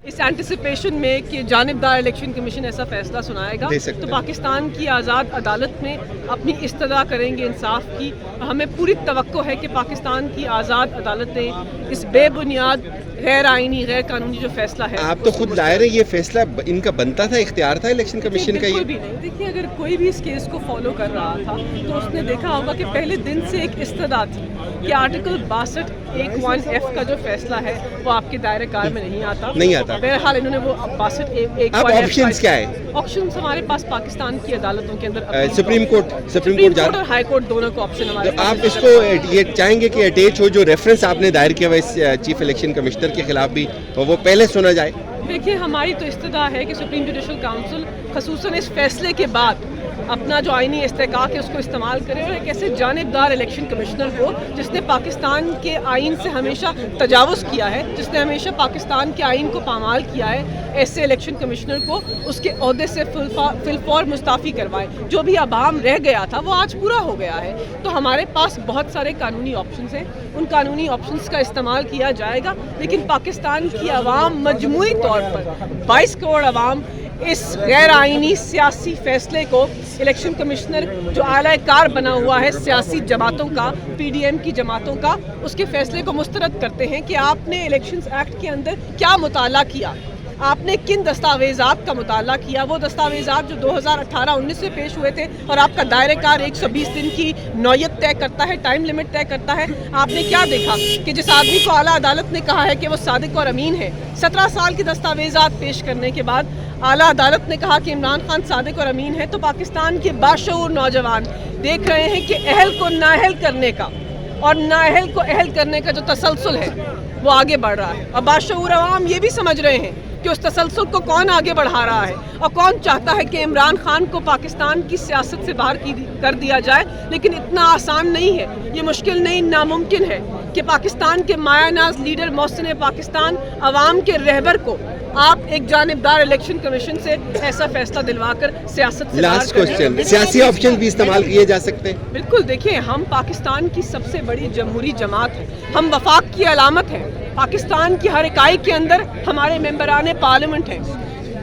اس anticipation میں کہ جانبدار الیکشن کمیشن ایسا فیصلہ سنائے گا تو پاکستان کی آزاد عدالت میں اپنی استدعا کریں گے انصاف کی. ہمیں پوری توقع ہے کہ پاکستان کی آزاد عدالتیں اس بے بنیاد غیر آئینی غیر قانونی جو فیصلہ ہے. آپ تو خود لائے رہے, یہ فیصلہ ان کا بنتا تھا, اختیار تھا الیکشن کمیشن کا. کوئی بھی نہیں. دیکھیے اگر کوئی بھی اس کیس کو فالو کر رہا تھا تو اس نے دیکھا ہوگا کہ پہلے دن سے ایک استدعا تھی کہ آرٹیکل 62(1)(1)(f) کا جو فیصلہ ہے وہ آپ کے دائرہ کار میں نہیں آتا. بہرحال انہوں نے وہ 62(1)(1)(f) اب آپشنز کیا ہے؟ آپشنز ہمارے پاس پاکستان کی عدالتوں کے اندر سپریم کورٹ اور ہائی کورٹ دونوں کو آپشن ہمارے پاس. آپ اس کو یہ چاہیں گے کہ اٹیچ ہو جو ریفرنس آپ نے دائر کیا ہوا چیف الیکشن کمشنر کے خلاف بھی وہ پہلے سنا جائے؟ دیکھیے ہماری تو استدعا ہے کہ سپریم جوڈیشل کاؤنسل خصوصاً اس فیصلے کے بعد اپنا جو آئینی استحقاق ہے اس کو استعمال کرے اور ایک ایسے جانبدار الیکشن کمشنر کو جس نے پاکستان کے آئین سے ہمیشہ تجاوز کیا ہے, جس نے ہمیشہ پاکستان کے آئین کو پامال کیا ہے, ایسے الیکشن کمشنر کو اس کے عہدے سے فلفور مستعفی کروائے. جو بھی ابہام رہ گیا تھا وہ آج پورا ہو گیا ہے. تو ہمارے پاس بہت سارے قانونی آپشنز ہیں, ان قانونی آپشنز کا استعمال کیا جائے گا. لیکن پاکستان کی عوام مجموعی طور پر 22 کروڑ عوام اس غیر آئینی سیاسی فیصلے کو الیکشن کمشنر جو اعلی کار بنا ہوا ہے سیاسی جماعتوں کا, پی ڈی ایم کی جماعتوں کا, اس کے فیصلے کو مسترد کرتے ہیں کہ آپ نے الیکشنز ایکٹ کے اندر کیا مطالعہ کیا, آپ نے کن دستاویزات کا مطالعہ کیا. وہ دستاویزات جو 2018-19 میں پیش ہوئے تھے اور آپ کا دائرہ کار 120 دن کی نوعیت طے کرتا ہے, ٹائم لمٹ طے کرتا ہے. آپ نے کیا دیکھا کہ جس آدمی کو اعلیٰ عدالت نے کہا ہے کہ وہ صادق اور امین ہے, 17 سال کے دستاویزات پیش کرنے کے بعد اعلیٰ عدالت نے کہا کہ عمران خان صادق اور امین ہے, تو پاکستان کے باشعور نوجوان دیکھ رہے ہیں کہ اہل کو نااہل کرنے کا اور نااہل کو اہل کرنے کا جو تسلسل ہے وہ آگے بڑھ رہا ہے. اور باشعور عوام یہ بھی سمجھ رہے ہیں کہ اس تسلسل کو کون آگے بڑھا رہا ہے اور کون چاہتا ہے کہ عمران خان کو پاکستان کی سیاست سے باہر کر دیا جائے. لیکن اتنا آسان نہیں ہے, یہ مشکل نہیں, ناممکن ہے کہ پاکستان کے مایہ ناز لیڈر محسن پاکستان عوام کے رہبر کو آپ ایک جانبدار الیکشن کمیشن سے ایسا فیصلہ دلوا کر سیاست سے لاسٹ کوسچن, سیاسی آپشن بھی استعمال کیے جا سکتے ہیں؟ بالکل. دیکھیں ہم پاکستان کی سب سے بڑی جمہوری جماعت ہیں, ہم وفاق کی علامت ہیں. پاکستان کی ہر اکائی کے اندر ہمارے ممبران پارلیمنٹ ہیں.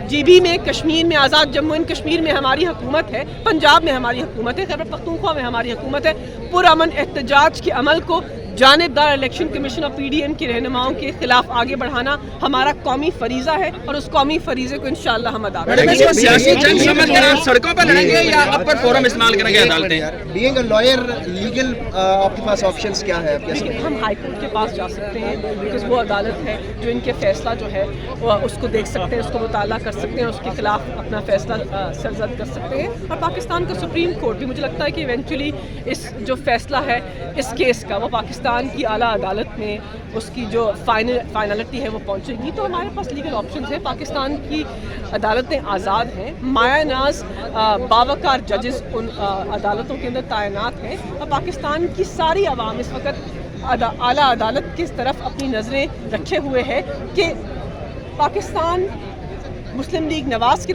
جی بی میں, کشمیر میں, آزاد جموں اینڈ کشمیر میں ہماری حکومت ہے, پنجاب میں ہماری حکومت ہے, خیبر پختونخوا میں ہماری حکومت ہے. پرامن احتجاج کے عمل کو جانبدار الیکشن کمیشن اور پی ڈی ایم کے رہنماؤں کے خلاف آگے بڑھانا ہمارا قومی فریضہ ہے اور اس قومی فریضے کو انشاءاللہ ہم ادا کریں گے. سیاسی جنگ سمجھ کر آپ سڑکوں پر لڑیں گے یا اپر فورم استعمال کریں گے عدالتیں؟ بینگ اے لائر لیگل آپ کے پاس آپشنز کیا ہے؟ ہم ہائی کورٹ کے پاس جا سکتے ہیں بیکاز وہ عدالت ہے جو ان کے فیصلہ جو ہے اس کو دیکھ سکتے ہیں, اس کو مطالعہ کر سکتے ہیں, اس کے خلاف اپنا فیصلہ سرزد کر سکتے ہیں. اور پاکستان کا سپریم کورٹ بھی مجھے لگتا ہے کہ ایونچولی اس جو فیصلہ ہے اس کیس کا وہ پاکستان کی اعلیٰ عدالت میں اس کی جو فائنلٹی ہے وہ پہنچے گی. تو ہمارے پاس لیگل آپشنز ہیں. پاکستان کی عدالتیں آزاد ہیں, مایہ ناز باوقار ججز ان عدالتوں کے اندر تعینات ہیں, اور پاکستان کی ساری عوام اس وقت اعلیٰ عدالت کی طرف اپنی نظریں رکھے ہوئے ہے کہ پاکستان مسلم لیگ نواز کی